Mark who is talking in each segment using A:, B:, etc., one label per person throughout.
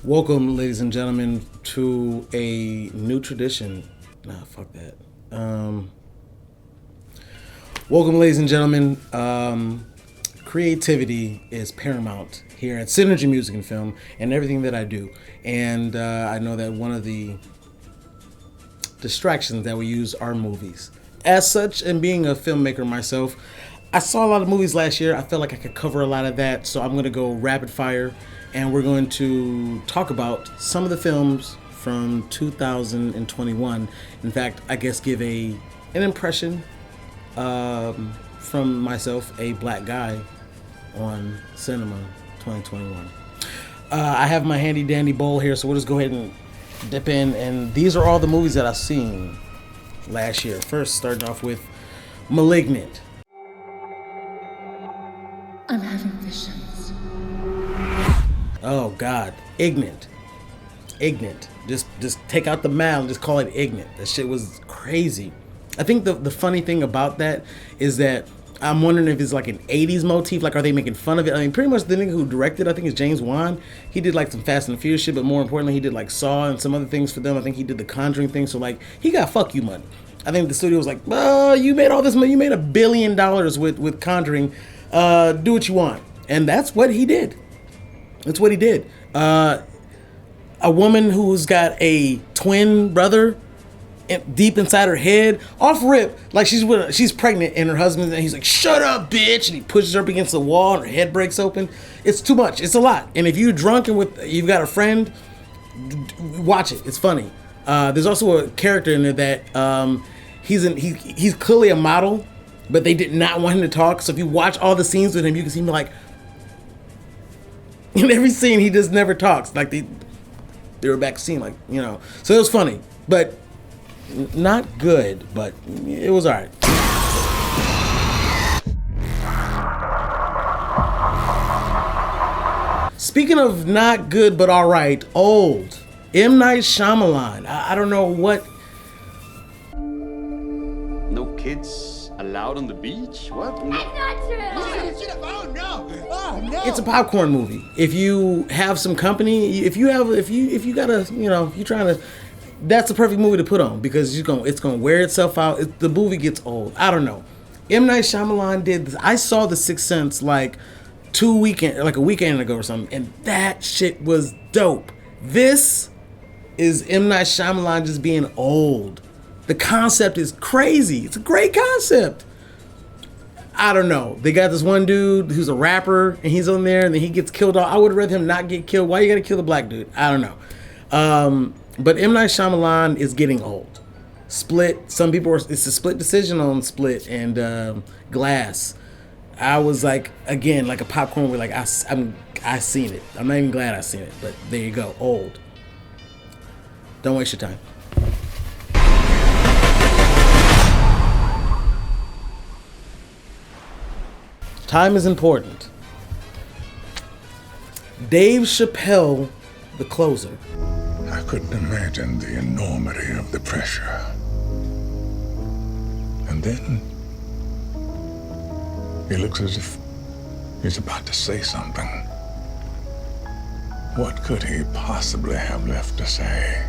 A: Welcome, ladies and gentlemen, to a new tradition. Nah, fuck that. Welcome, ladies and gentlemen. Creativity is paramount here at Synergy Music and Film and everything that I do. And I know that one of the distractions that we use are movies. As such, and being a filmmaker myself, I saw a lot of movies last year. I felt like I could cover a lot of that, so I'm going to go rapid fire, and we're going to talk about some of the films from 2021. In fact, I guess give an impression from myself, a black guy, on cinema 2021. I have my handy dandy bowl here, so we'll just go ahead and dip in, and these are all the movies that I've seen last year. First, starting off with Malignant.
B: I'm having visions.
A: Oh God, Ignorant. Just take out the mal and just call it Ignorant. That shit was crazy. I think the funny thing about that is that I'm wondering if it's like an 80s motif. Like, are they making fun of it? I mean, pretty much the nigga who directed, I think, is James Wan. He did like some Fast and the Furious shit, but more importantly, he did like Saw and some other things for them. I think he did the Conjuring thing. So like, he got fuck you money. I think the studio was like, oh, you made all this money. You made $1 billion with Conjuring. Do what you want. And that's what he did. That's what he did. A woman who's got a twin brother deep inside her head, off rip, like she's pregnant, and her husband, and he's like, shut up, bitch, and he pushes her up against the wall and her head breaks open. It's too much. It's a lot. And if you're drunk and you've got a friend, watch it. It's funny. There's also a character in there that he's clearly a model, but they did not want him to talk. So if you watch all the scenes with him, you can see him like, in every scene he just never talks. Like they were back scene, like, you know. So it was funny, but not good, but it was alright. Speaking of not good but alright, Old. M. Night Shyamalan. I don't know what.
C: No kids allowed on the beach? What? No.
B: That's not true!
D: Oh no! Oh no!
A: It's a popcorn movie. If you have some company, if you gotta, you know, if you're trying to, that's the perfect movie to put on, because it's gonna wear itself out. The movie gets old. I don't know. M. Night Shyamalan did this. I saw The Sixth Sense like a weekend ago or something, and that shit was dope. This is M. Night Shyamalan just being old. The concept is crazy. It's a great concept. I don't know. They got this one dude who's a rapper, and he's on there, and then he gets killed off. I would have rather him not get killed. Why you gotta kill the black dude? I don't know. But M. Night Shyamalan is getting old. Split. Some people it's a split decision on Split and Glass. I was like, again, like a popcorn. Like I seen it. I'm not even glad I seen it. But there you go. Old. Don't waste your time. Time is important. Dave Chappell, The Closer.
E: I couldn't imagine the enormity of the pressure. And then he looks as if he's about to say something. What could he possibly have left to say?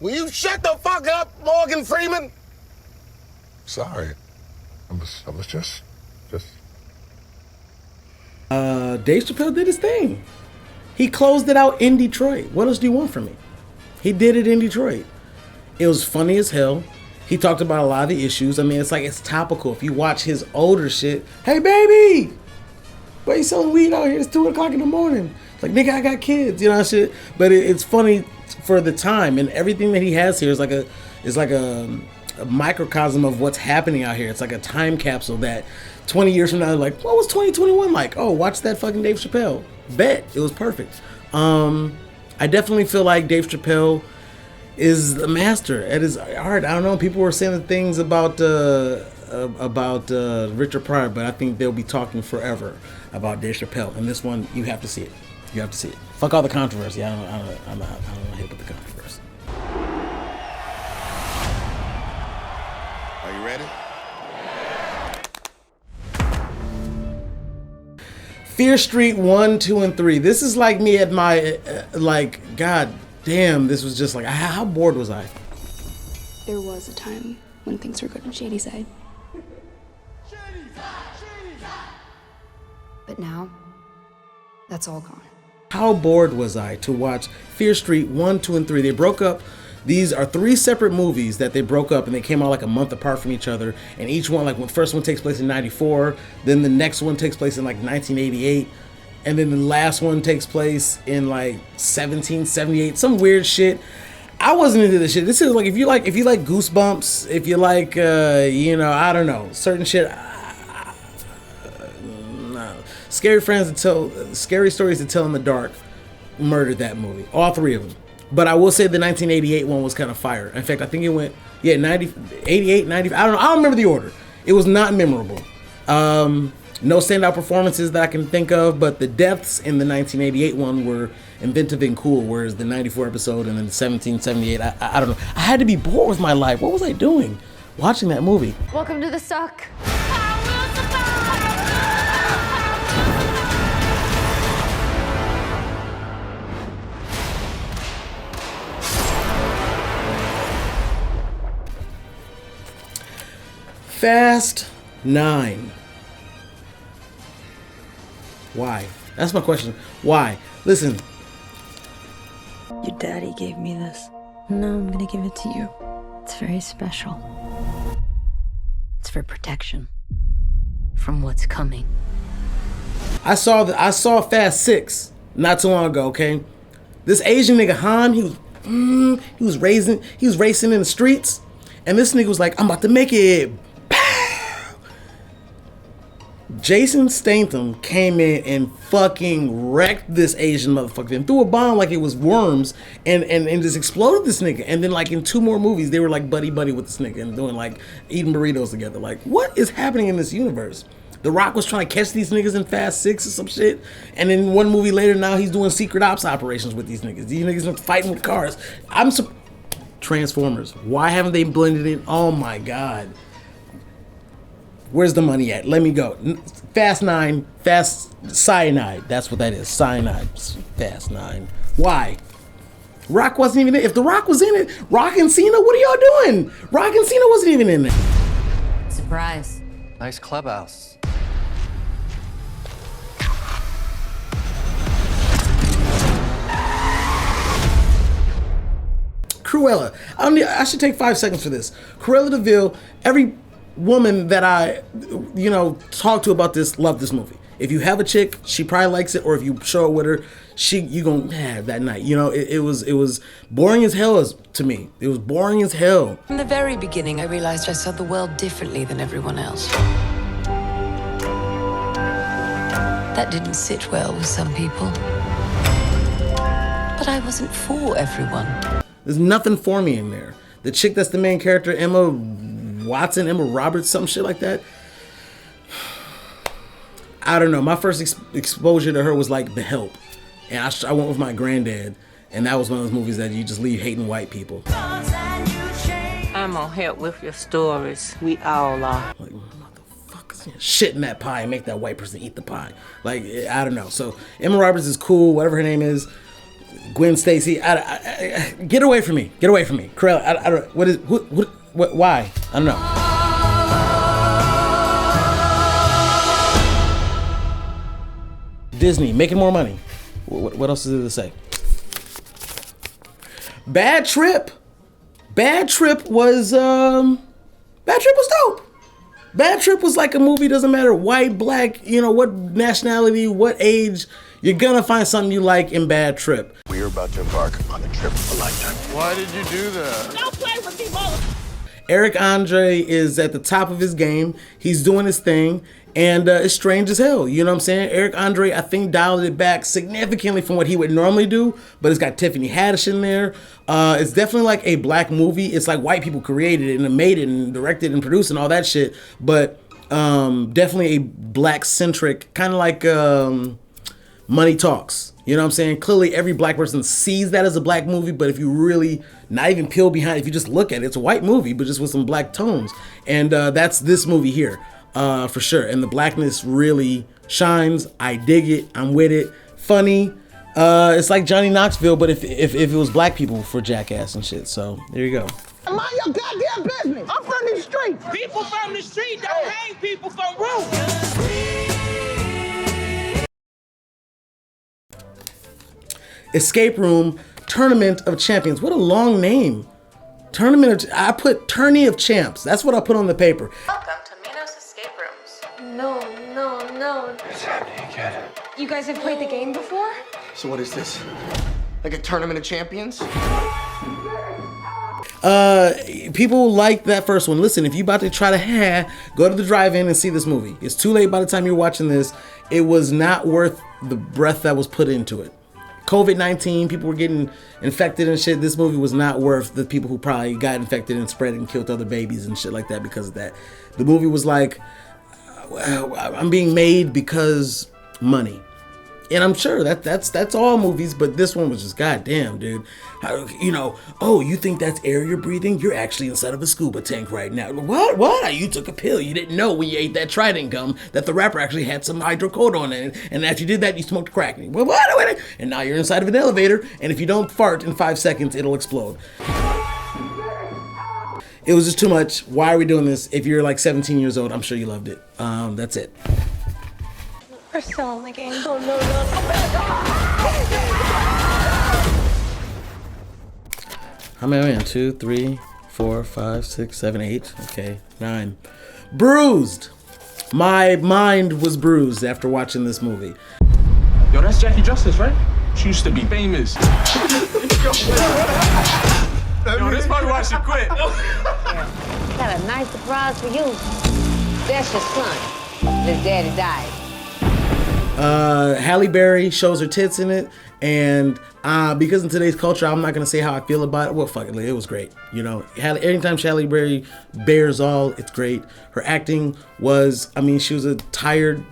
D: Will you shut the fuck up, Morgan Freeman?
E: Sorry. I was just...
A: Dave Chappelle did his thing. He closed it out in Detroit. What else do you want from me? He did it in Detroit. It was funny as hell. He talked about a lot of the issues. I mean, it's topical. If you watch his older shit, hey baby, why you selling weed out here? It's 2 o'clock in the morning. It's like, nigga, I got kids, you know, shit. But it's funny for the time, and everything that he has here is like a microcosm of what's happening out here. It's like a time capsule that 20 years from now, they're like, what was 2021 like? Oh, watch that fucking Dave Chappelle. Bet. It was perfect. I definitely feel like Dave Chappelle is the master at his art. I don't know. People were saying things about Richard Pryor, but I think they'll be talking forever about Dave Chappelle. And this one, you have to see it. You have to see it. Fuck all the controversy. I'm not hip with the controversy.
D: Are you ready?
A: Fear Street 1, 2, and 3. This is like me at my, god damn, this was just like, how bored was I?
F: There was a time when things were good on Shady's side. But now, that's all gone.
A: How bored was I to watch Fear Street 1, 2, and 3? They broke up. These are 3 separate movies that they broke up, and they came out like a month apart from each other. And each one, like, the first one takes place in 94, then the next one takes place in like 1988, and then the last one takes place in like 1778. Some weird shit. I wasn't into this shit. This is like if you like Goosebumps, if you like I don't know, certain shit. No. Scary stories to tell in the dark murdered that movie. All 3 of them. But I will say the 1988 one was kind of fire. In fact, I think it went 90, 88, 90. I don't remember the order. It was not memorable. No standout performances that I can think of, but the deaths in the 1988 one were inventive and cool, whereas the 94 episode and then the 1778, I don't know. I had to be bored with my life. What was I doing watching that movie?
G: Welcome to the suck.
A: Fast 9. Why? That's my question. Why? Listen.
B: Your daddy gave me this. Now I'm gonna give it to you. It's very special. It's for protection from what's coming.
A: I saw Fast 6 not too long ago, okay? This Asian nigga Han, he was racing in the streets, and this nigga was like, I'm about to make it. Jason Statham came in and fucking wrecked this Asian motherfucker and threw a bomb like it was worms and just exploded this nigga. And then like in 2 more movies, they were like buddy with this nigga and doing like eating burritos together. Like, what is happening in this universe? The Rock was trying to catch these niggas in Fast 6 or some shit. And then 1 movie later, now he's doing secret ops operations with these niggas. These niggas are fighting with cars. Transformers. Why haven't they blended in? Oh my God. Where's the money at? Let me go. Fast 9, Fast Cyanide. That's what that is. Cyanide. Fast 9. Why? Rock wasn't even in it. If The Rock was in it, Rock and Cena, what are y'all doing? Rock and Cena wasn't even in it.
B: Surprise.
H: Nice clubhouse.
A: Cruella. I should take 5 seconds for this. Cruella de Vil, every woman that I, talk to about this, love this movie. If you have a chick, she probably likes it, or if you show it with her, you gonna have that night. It was boring as hell to me. It was boring as hell.
B: From the very beginning, I realized I saw the world differently than everyone else. That didn't sit well with some people. But I wasn't for everyone.
A: There's nothing for me in there. The chick that's the main character, Emma Roberts, some shit like that. I don't know. My first exposure to her was like The Help. And I went with my granddad. And that was one of those movies that you just leave hating white people.
I: I'm gonna help with your stories. We all are.
A: Like, motherfuckers, shit in that pie and make that white person eat the pie. Like, I don't know. So Emma Roberts is cool, whatever her name is. Gwen Stacy, get away from me. Get away from me. Cruella, I don't, why? I don't know. Disney, making more money. What else is there to say? Bad Trip was dope. Bad Trip was like a movie, doesn't matter white, black, what nationality, what age, you're gonna find something you like in Bad Trip.
D: We're about to embark on a trip of a lifetime.
C: Why did you do that?
I: Don't play with me, mother.
A: Eric Andre is at the top of his game. He's doing his thing, and it's strange as hell. You know what I'm saying? Eric Andre, I think, dialed it back significantly from what he would normally do, but it's got Tiffany Haddish in there. It's definitely like a black movie. It's like white people created it and made it and directed and produced and all that shit, but definitely a black-centric, kind of like Money Talks. You know what I'm saying? Clearly, every black person sees that as a black movie, but if you really, not even peel behind, if you just look at it, it's a white movie, but just with some black tones. And that's this movie here. for sure. And the blackness really shines. I dig it. I'm with it. Funny. It's like Johnny Knoxville, but if it was black people for Jackass and shit. So there you go.
D: Mind your goddamn business. I'm from the street.
G: People from the street don't hang people from roofs.
A: Escape Room Tournament of Champions. What a long name. I put Tourney of Champs. That's what I put on the paper.
H: Welcome to Minos Escape Rooms.
J: No.
K: It's happening again.
J: You guys have played the game before?
K: So what is this? Like a tournament of champions?
A: People like that first one. Listen, if you about to try to go to the drive-in and see this movie. It's too late by the time you're watching this. It was not worth the breath that was put into it. COVID-19, people were getting infected and shit. This movie was not worth the people who probably got infected and spread it and killed other babies and shit like that because of that. The movie was like, I'm being made because money. And I'm sure that's all movies, but this one was just goddamn, dude. You think that's air you're breathing? You're actually inside of a scuba tank right now. What? You took a pill. You didn't know when you ate that Trident gum that the rapper actually had some hydrocodone in it. And after you did that, you smoked crack. What? And now you're inside of an elevator, and if you don't fart in 5 seconds, it'll explode. It was just too much. Why are we doing this? If you're like 17 years old, I'm sure you loved it. That's it.
J: We're still in the game.
A: How many are we on? 2, 3, 4, 5, 6, 7, 8. Okay, 9. Bruised. My mind was bruised after watching this movie.
G: Yo, that's Jackie Justice, right? She used to be famous. Yo, this probably why she quit.
H: Got a nice surprise for you. That's your son. His daddy died.
A: Halle Berry shows her tits in it, and because in today's culture, I'm not gonna say how I feel about it. Well, fuck it, it was great. Anytime Halle Berry bears all, it's great. Her acting was, she was a tired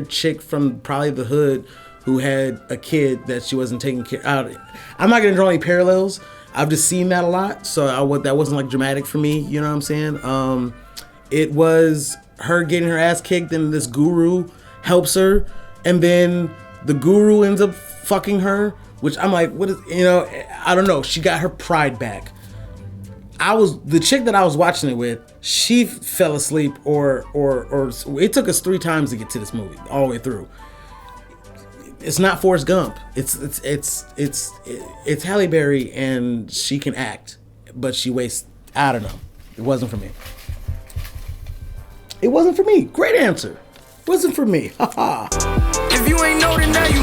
A: chick from probably the hood who had a kid that she wasn't taking care of. I'm not gonna draw any parallels. I've just seen that a lot, so that wasn't like dramatic for me. You know what I'm saying? It was her getting her ass kicked, and this guru helps her, and then the guru ends up fucking her, which I'm like, what is, I don't know. She got her pride back. The chick that I was watching it with, she fell asleep or it took us 3 times to get to this movie all the way through. It's not Forrest Gump. It's Halle Berry, and she can act, but she wastes, I don't know. It wasn't for me. It wasn't for me. Great answer. Wasn't for me. Haha.
G: If you ain't know, then now you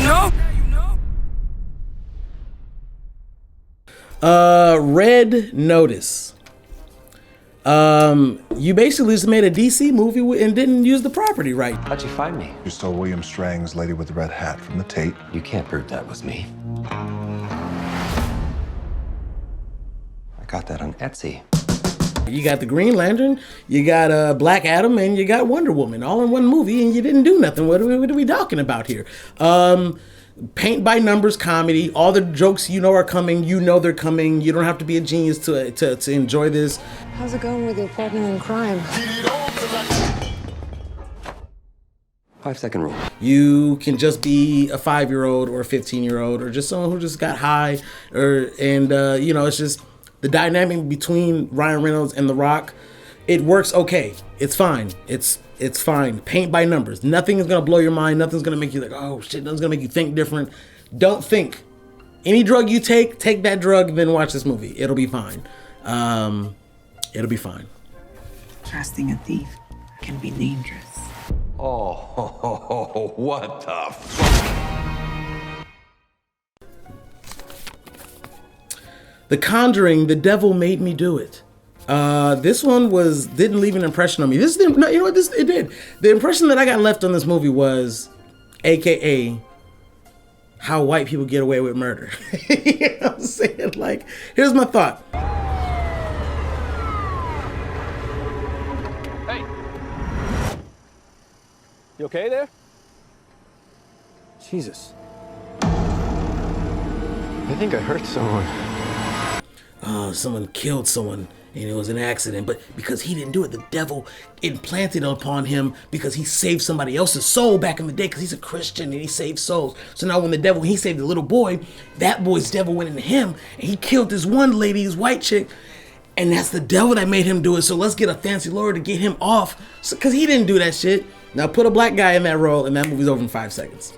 A: know. Red Notice. You basically just made a DC movie and didn't use the property right.
L: How'd you find me?
E: You stole William Strang's Lady with the Red Hat from the tape.
L: You can't prove that was me. I got that on Etsy.
A: You got the Green Lantern, you got Black Adam, and you got Wonder Woman all in one movie, and you didn't do nothing. What are we talking about here? Paint by numbers comedy. All the jokes are coming. They're coming. You don't have to be a genius to enjoy this.
H: How's it going with your partner in crime?
L: 5-second rule.
A: You can just be a 5-year-old or a 15-year-old or just someone who just got high, it's just the dynamic between Ryan Reynolds and The Rock. It works okay. It's fine. It's fine. Paint by numbers. Nothing is gonna blow your mind. Nothing's gonna make you like, oh shit. Nothing's gonna make you think different. Don't think. Any drug you take that drug, and then watch this movie. It'll be fine. It'll be fine.
M: Trusting a thief can be dangerous.
C: Oh, what the fuck?
A: The Conjuring, The Devil Made Me Do It. This one didn't leave an impression on me. It did. The impression that I got left on this movie was, AKA, how white people get away with murder. You know what I'm saying? Like, here's my thought.
G: Hey. You okay there? Jesus.
L: I think I hurt someone.
A: Oh, someone killed someone and it was an accident. But because he didn't do it, the devil implanted upon him because he saved somebody else's soul back in the day because he's a Christian and he saved souls. So now when he saved the little boy, that boy's devil went into him and he killed this one lady, this white chick, and that's the devil that made him do it. So let's get a fancy lawyer to get him off because he didn't do that shit. Now put a black guy in that role and that movie's over in 5 seconds.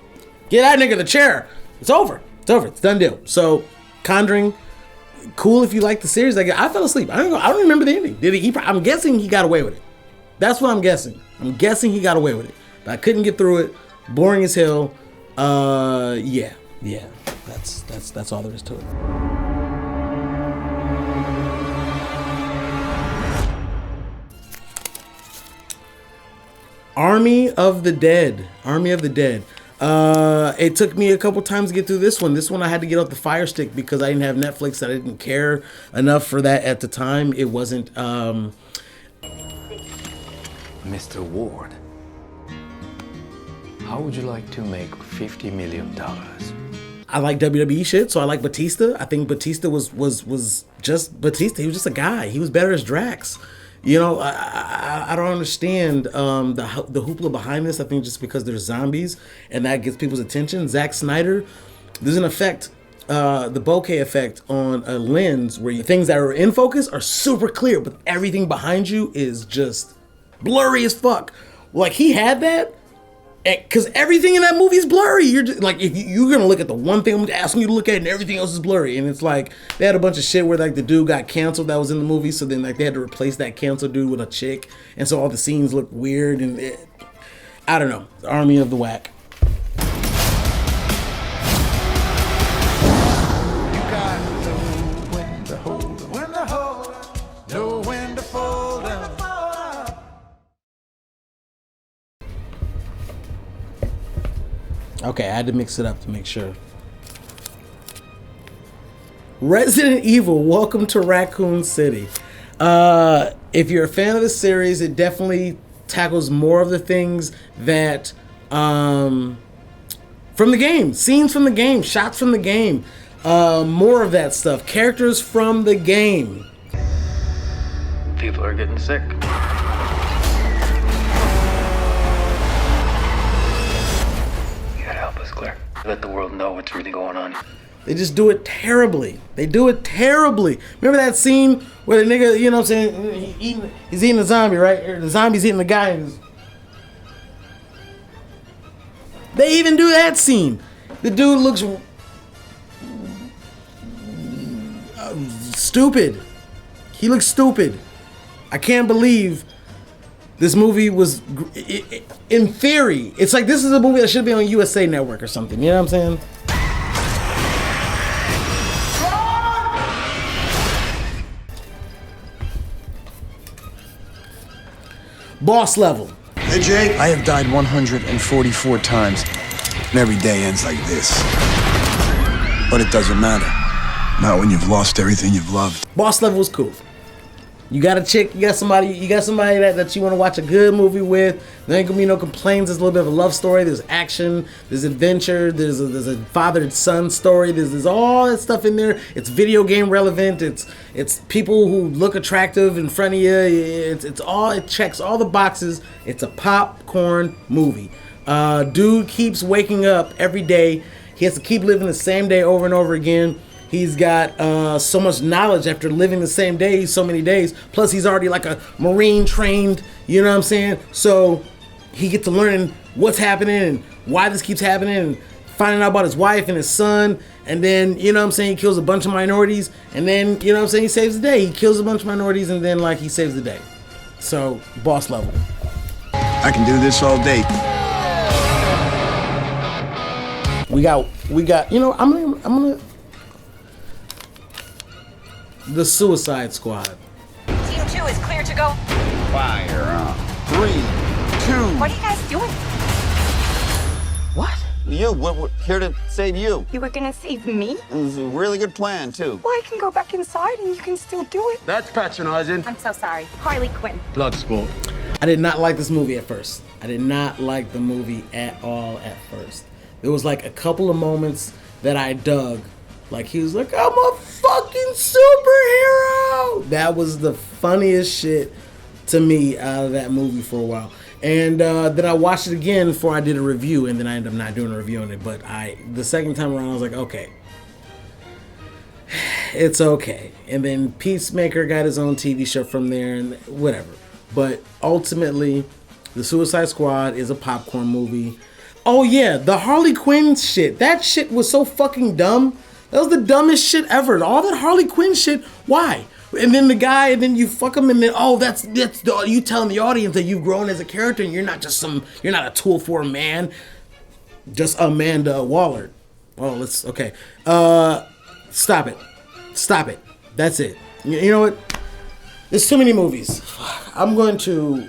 A: Get that nigga the chair. It's over. It's over. It's done deal. So Conjuring, cool if you like the series. Like, I fell asleep. I don't remember the ending. Did he? I'm guessing he got away with it. That's what I'm guessing. I'm guessing he got away with it. But I couldn't get through it. Boring as hell. Yeah. That's all there is to it. Army of the Dead. It took me a couple times to get through this one. This one I had to get off the Fire Stick because I didn't have Netflix. I didn't care enough for that at the time. It wasn't.
L: Mr. Ward, how would you like to make $50 million?
A: I like WWE shit, so I like Batista. I think Batista was just Batista. He was just a guy. He was better as Drax. You know, I don't understand the hoopla behind this. I think just because there's zombies and that gets people's attention. Zack Snyder, there's an effect, the bokeh effect on a lens where things that are in focus are super clear, but everything behind you is just blurry as fuck. Like he had that, because everything in that movie is blurry. You're just, like, if you're gonna look at the one thing I'm asking you to look at, and everything else is blurry. And it's like they had a bunch of shit where like the dude got canceled that was in the movie, so then like they had to replace that canceled dude with a chick, and so all the scenes look weird. And I don't know. The Army of the Whack. Okay, I had to mix it up to make sure. Resident Evil, Welcome to Raccoon City. If you're a fan of the series, it definitely tackles more of the things that from the game, scenes from the game, shots from the game, more of that stuff, characters from the game.
L: People are getting sick. Let the world know what's really going on.
A: They just do it terribly. They do it terribly. Remember that scene where the nigga, you know what I'm saying, he's eating a zombie, right? Or the zombie's eating the guy. And they even do that scene. The dude looks stupid. He looks stupid. I can't believe this movie was, in theory, it's like this is a movie that should be on USA Network or something. You know what I'm saying? Boss Level.
N: Hey, Jake. I have died 144 times, and every day ends like this. But it doesn't matter. Not when you've lost everything you've loved.
A: Boss Level was cool. You got a chick, you got somebody that you want to watch a good movie with. There ain't gonna be no complaints. There's a little bit of a love story. There's action. There's adventure. There's a father and son story. There's all that stuff in there. It's video game relevant. It's people who look attractive in front of you. It checks all the boxes. It's a popcorn movie. Dude keeps waking up every day. He has to keep living the same day over and over again. He's got so much knowledge after living the same day so many days. Plus, he's already like a Marine trained, you know what I'm saying? So he gets to learning what's happening and why this keeps happening and finding out about his wife and his son. And then, you know what I'm saying, he kills a bunch of minorities. And then, you know what I'm saying, he saves the day. He kills a bunch of minorities and then, like, he saves the day. So, Boss Level.
N: I can do this all day.
A: We got, you know, I'm gonna The Suicide Squad.
O: Team 2 is clear to go.
D: Fire up. 3, 2.
O: What are you guys doing?
D: What? We're here to save you.
J: You were gonna save me?
D: It was a really good plan, too.
J: Well, I can go back inside and you can still do it.
D: That's patronizing.
J: I'm so sorry. Harley Quinn.
D: Bloodsport.
A: I did not like this movie at first. I did not like the movie at all at first. There was like a couple of moments that I dug, Like, he was like, I'm a fucking superhero. That was the funniest shit to me out of that movie for a while. And then I watched it again before I did a review, and then I ended up not doing a review on it. But the second time around, I was like, okay, it's okay. And then Peacemaker got his own TV show from there, and whatever. But ultimately, The Suicide Squad is a popcorn movie. Oh yeah, the Harley Quinn shit. That shit was so fucking dumb. That was the dumbest shit ever. All that Harley Quinn shit. Why? And then the guy, and then you fuck him, and then that's you telling the audience that you've grown as a character, and you're not a tool for a man, just Amanda Waller. Oh, okay. Stop it. That's it. You know what? There's too many movies. I'm gonna do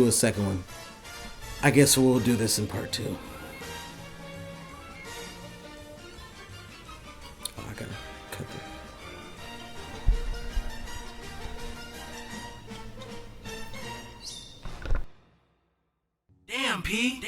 A: a second one. I guess we'll do this in part 2. Oh, I gotta cut that. Damn, P.